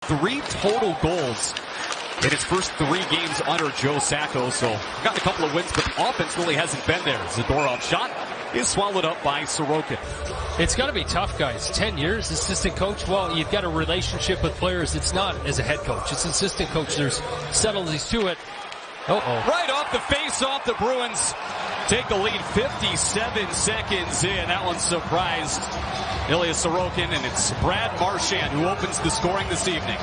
3 total goals in his first 3 games under Joe Sacco. So got a couple of wins, but the offense really hasn't been there. Zadorov shot is swallowed up by Sorokin. It's got to be tough, guys. 10 years, assistant coach. Well, you've got a relationship with players. It's not as a head coach. It's assistant coach. There's subtleties to it. Right off the face-off, the Bruins take the lead 57 seconds in. That one surprised Ilya Sorokin, and it's Brad Marchand who opens the scoring this evening.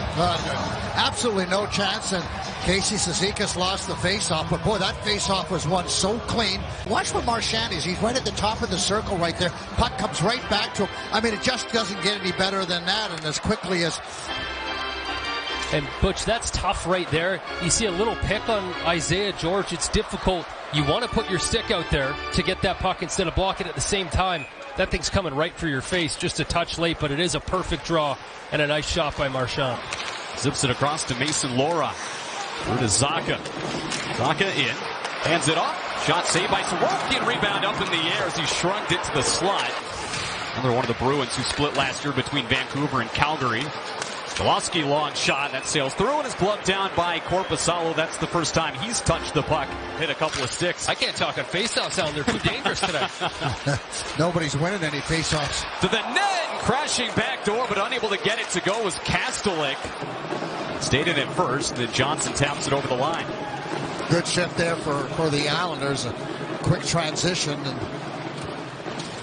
Absolutely no chance, and Casey Cizikas lost the face-off, but boy, that face-off was won so clean. Watch what Marchand is. He's right at the top of the circle right there. Puck comes right back to him. I mean, it just doesn't get any better than that, and as quickly as... And Butch, that's tough right there. You see a little pick on Isaiah George. It's difficult. You want to put your stick out there to get that puck instead of blocking at the same time. That thing's coming right for your face, just a touch late, but it is a perfect draw and a nice shot by Marchand. Zips it across to Mason Laura. Through to Zacha. Zacha in. Hands it off. Shot saved by Sorokin. Rebound up in the air as he shrugged it to the slot. Another one of the Bruins who split last year between Vancouver and Calgary. Golowski long shot. That sails through and is gloved down by Korpisalo. That's the first time he's touched the puck. Hit a couple of sticks. I can't talk on faceoffs, Alan. They're too dangerous today. Nobody's winning any faceoffs. To the net. Crashing back door, but unable to get it to go was Kastelik. Stayed in it first. Then Johnson taps it over the line. Good shift there for the Islanders. A quick transition, and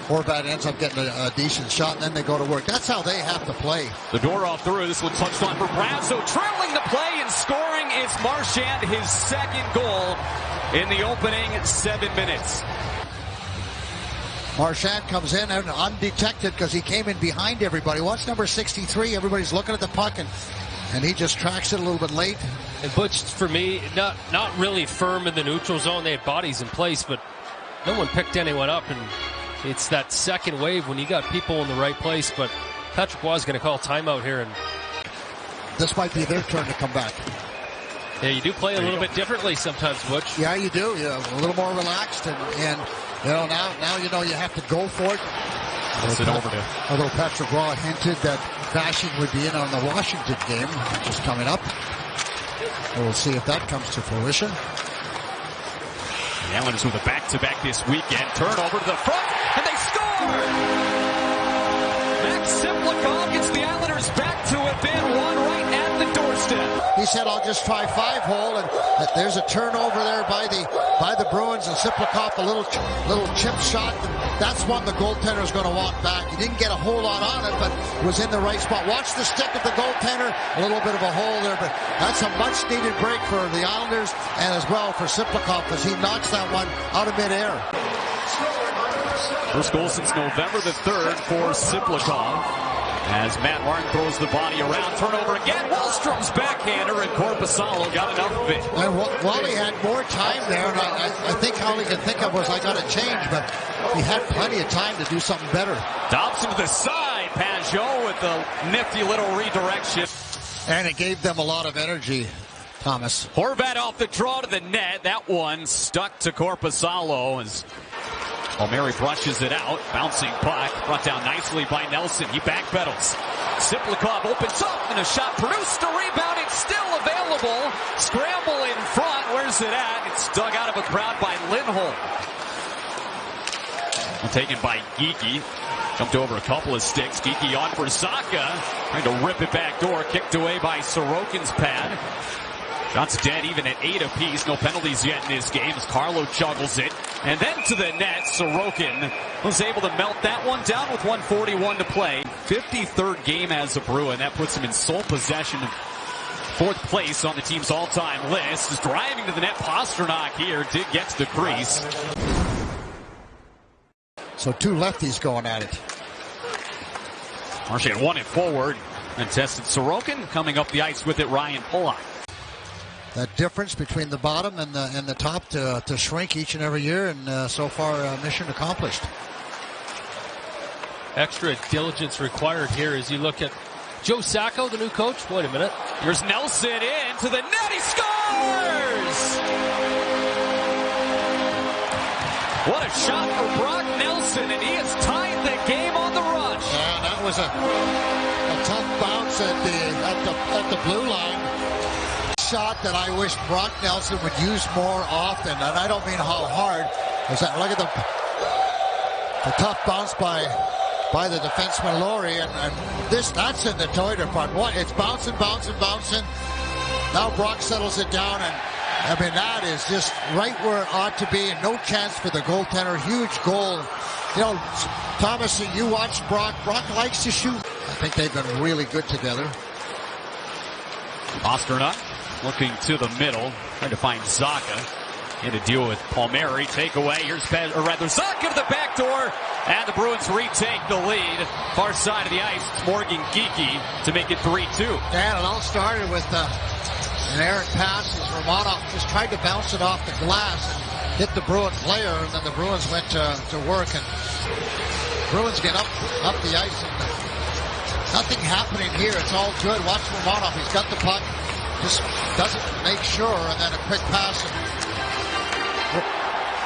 Horvat ends up getting a decent shot, and then they go to work. That's how they have to play. The door off through. This one touched on for Brasso. Trailing the play and scoring is Marchand, his second goal in the opening 7 minutes. Marchand comes in and undetected because he came in behind everybody. Watch number 63. Everybody's looking at the puck, and he just tracks it a little bit late. And Butch, for me, not really firm in the neutral zone. They had bodies in place, but no one picked anyone up, and it's that second wave when you got people in the right place. But Patrick Roy is going to call timeout here, and this might be their turn to come back. Yeah, you do play a little bit differently sometimes, Butch. Yeah, you do. You're a little more relaxed, and you know now you know you have to go for it. Although Patrick Roy hinted that Bashing would be in on the Washington game, which is coming up. We'll see if that comes to fruition. The Islanders with a back-to-back this weekend. Turnover to the front, and they score! Max Simlikov gets the Islanders back to within one right at the doorstep. He said, "I'll just try 5-hole," and there's a turnover there by the Bruins, and Simlikov a little chip shot. That's one the goaltender is going to want back. He didn't get a whole lot on it, but was in the right spot. Watch the stick of the goaltender. A little bit of a hole there, but that's a much-needed break for the Islanders and as well for Simlikov as he knocks that one out of midair. First goal since November the 3rd for Simlikov. As Matt Martin throws the body around, turnover again. Wallstrom's backhander, and Korpisalo got enough of it. And Wally had more time there, and I think all he could think of was, I got to change, but he had plenty of time to do something better. Dobson to the side. Pajot with the nifty little redirection. And it gave them a lot of energy, Thomas. Horvat off the draw to the net. That one stuck to Korpisalo as Palmieri brushes it out. Bouncing puck. Brought down nicely by Nelson. He backpedals. Simlikov opens up, and a shot produced. A rebound. It's still available. Scramble in front. Where's it at? It's dug out of a crowd by Lindholm. Taken by Geekie. Jumped over a couple of sticks. Geekie on for Zacha. Trying to rip it back door. Kicked away by Sorokin's pad. Shots dead even at 8 apiece. No penalties yet in this game as Carlo juggles it. And then to the net. Sorokin was able to melt that one down with 1:41 to play. 53rd game as a Bruin. That puts him in sole possession of 4th place on the team's all-time list. Is driving to the net. Pastrnak here did get to the crease. So 2 lefties going at it. Marchand won it forward and tested Sorokin. Coming up the ice with it, Ryan Pulock. That difference between the bottom and the top to shrink each and every year, and so far mission accomplished. Extra diligence required here as you look at Joe Sacco, the new coach. Wait a minute. Here's Nelson in to the net. He scores! What a shot for Brock Nelson, and he has tied the game on the rush. Yeah, that was a tough bounce Bruins at the blue line. Shot that I wish Brock Nelson would use more often, and I don't mean how hard. Look at the tough bounce by the defenseman Laurie, and that's in the Toyota front. What? It's bouncing. Now Brock settles it down, and I mean that is just right where it ought to be, and no chance for the goaltender. Huge goal. You know, Thomas, you watched Brock. Brock likes to shoot. I think they've been really good together. Pastrnak looking to the middle, trying to find Zacha. In to deal with Palmieri. Takeaway. Here's Zacha to the back door. And the Bruins retake the lead. Far side of the ice. It's Morgan Geekie to make it 3-2. And it all started with an errant pass as Romanov just tried to bounce it off the glass and hit the Bruin player. And then the Bruins went to work. And Bruins get up the ice. And nothing happening here. It's all good. Watch Romanov. He's got the puck. Just doesn't make sure. And then a quick pass.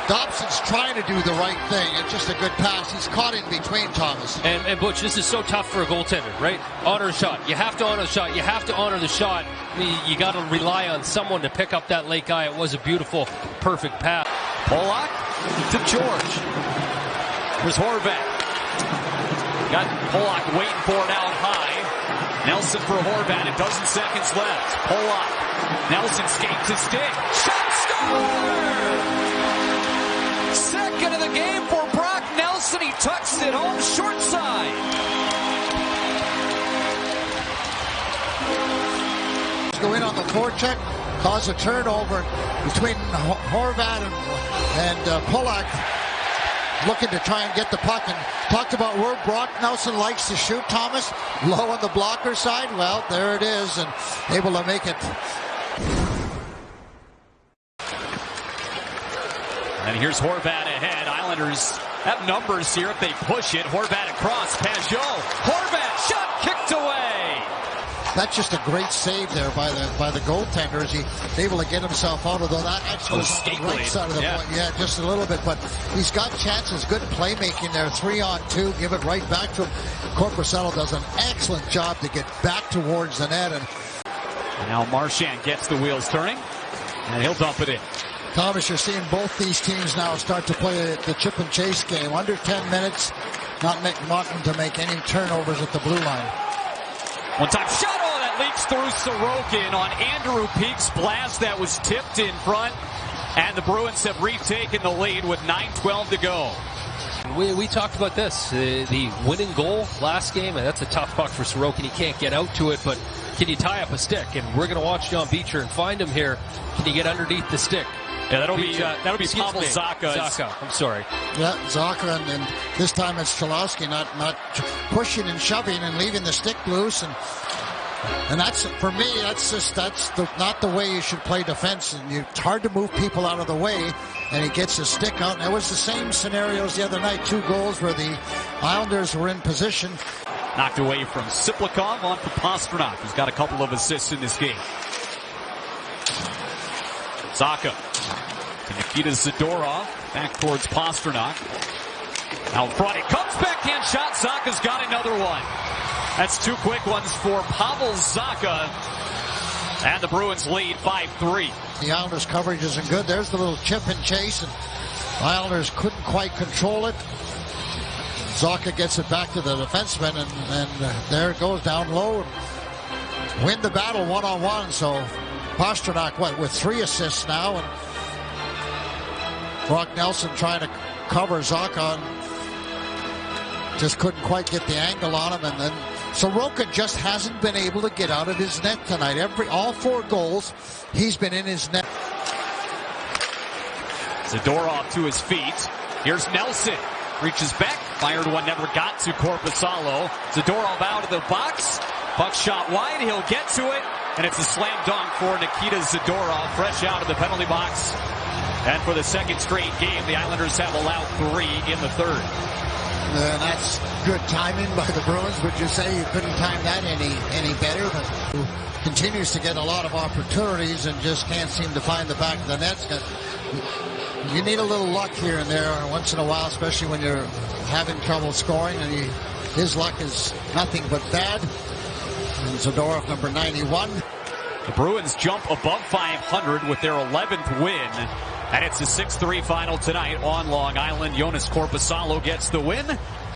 Dobson's trying to do the right thing. It's just a good pass. He's caught in between, Thomas. And Butch, this is so tough for a goaltender, right? Honor a shot. You have to honor the shot. You have to honor the shot. You got to rely on someone to pick up that late guy. It was a beautiful, perfect pass. Polak to George. Here's Horvat. Got Polak waiting for it out high. Nelson for Horvat. A dozen seconds left. Polak. Nelson skates his stick. Shot, score! Second of the game for Brock Nelson. He tucks it home short side. Go in on the forecheck, cause a turnover between Horvat and Polak, looking to try and get the puck. And talked about where Brock Nelson likes to shoot, Thomas. Low on the blocker side. Well, there it is, and able to make it. And here's Horvat ahead. Islanders have numbers here if they push it. Horvat across. Pajot. Horvat shot kicked away. That's just a great save there by the goaltender as he's able to get himself out, although that actually was on the right side of the point. Yeah, just a little bit, but he's got chances. Good playmaking there. 3-on-2. Give it right back to him. Korpisalo does an excellent job to get back towards the net. And now Marchand gets the wheels turning, and he'll dump it in. Thomas, you're seeing both these teams now start to play the chip and chase game. Under 10 minutes, not wanting to make any turnovers at the blue line. One-time shot, that leaks through Sorokin on Andrew Peake's blast that was tipped in front. And the Bruins have retaken the lead with 9:12 to go. We talked about this, the winning goal last game, and that's a tough puck for Sorokin. He can't get out to it, but can you tie up a stick? And we're going to watch John Beecher and find him here. Can you get underneath the stick? Yeah, that'll be Pavel Zacha. I'm sorry. Yeah, Zacha, and this time it's Cholowski not pushing and shoving and leaving the stick loose, and that's, for me, that's not the way you should play defense. And it's hard to move people out of the way, and he gets his stick out. And it was the same scenarios the other night. 2 goals where the Islanders were in position. Knocked away from Siplikov on for Pastrnak, who's got a couple of assists in this game. Zacha to Nikita Zadorov, back towards Pastrnak. Out front, it comes backhand shot. Zacha's got another one. That's 2 quick ones for Pavel Zacha. And the Bruins lead 5-3. The Islanders' coverage isn't good. There's the little chip and chase, and the Islanders couldn't quite control it. Zacha gets it back to the defenseman, and there it goes down low. Win the battle one-on-one, so Pastrnak with 3 assists now, and Brock Nelson trying to cover Zacha, just couldn't quite get the angle on him, and then Sorokin just hasn't been able to get out of his net tonight. All 4 goals, he's been in his net. Zadorov to his feet. Here's Nelson. Reaches back. Fired one, never got to Korpisalo. Zadorov out of the box. Puck shot wide. He'll get to it. And it's a slam dunk for Nikita Zadorov, fresh out of the penalty box. And for the second straight game, the Islanders have allowed 3 in the third. And that's good timing by the Bruins. Would you say you couldn't time that any better? But continues to get a lot of opportunities and just can't seem to find the back of the net. You need a little luck here and there once in a while, especially when you're having trouble scoring. And his luck is nothing but bad. And Zadorov, number 91. The Bruins jump above 500 with their 11th win. And it's a 6-3 final tonight on Long Island. Jonas Korpisalo gets the win.